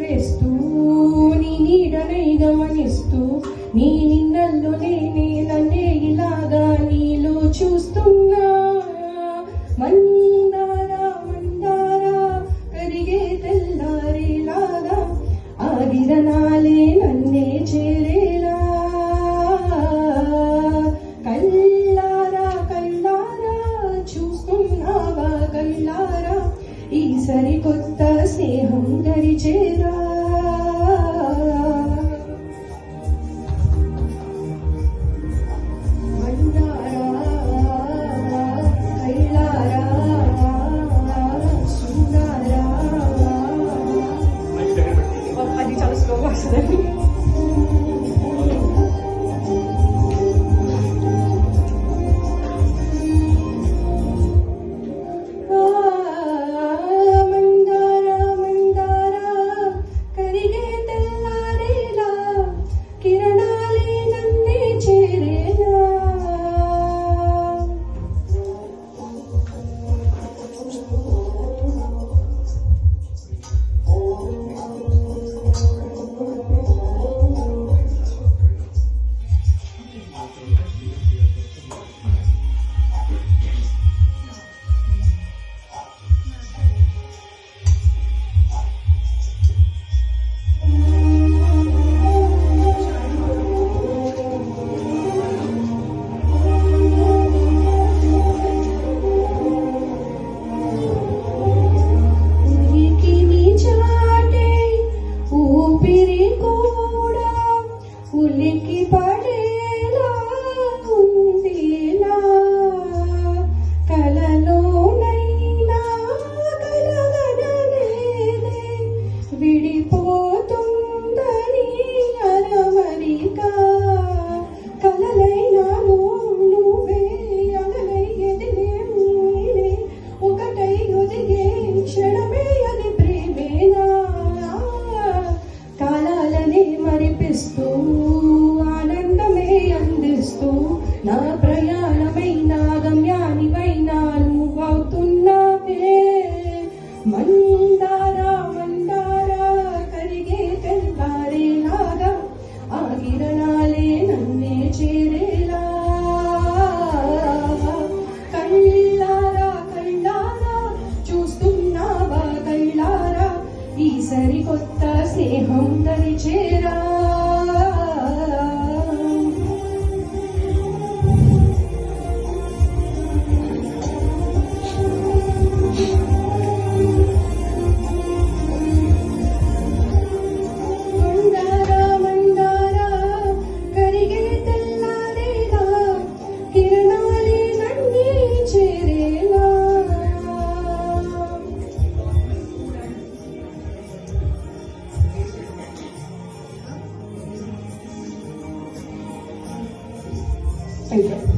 వేస్తూ నీ నీడనై గమనిస్తూ నీ నిన్నల్లో నేనే నన్నే ఇలాగా నీలో చూస్తున్నా. మందారా మందారా కరిగే తెల్లారేలాగా ఆగిరనాలే నన్నే చేరేలా. కళ్ళారా కళ్ళారా చూస్తున్నావా కళ్ళారా ఈ సరికొత్త స్నేహం దరిచేరా. అది చాలా స్లోగా వస్తుంది. ఉలికి పడేలా ఉందిలా కలలోనైనా కలగనలేదే విడిపోతుందని అరమరిక. కలలైనాను నువ్వే అలలై ఎదిగే నీవే ఒకటై ఒదిగే క్షణమే అది ప్రేమేనా. కాలాలనే మరిపిస్తూ ఆనందమే అందిస్తూ నా ప్రయాణమైన గమ్యానివైనా నువ్వవుతున్నావే. మందారా మందారా కరిగే తెల్లారేలాగా ఆగిరణాలే నన్నే చేరేలా. కళ్ళారా కళ్ళారా చూస్తున్నావా కళ్ళారా ఈ సరికొత్త స్నేహం దరిచేరా. మందారా మందారా కరిగే తెల్లారేలా కిరణాలే నన్నే చేరేలా. Thank you.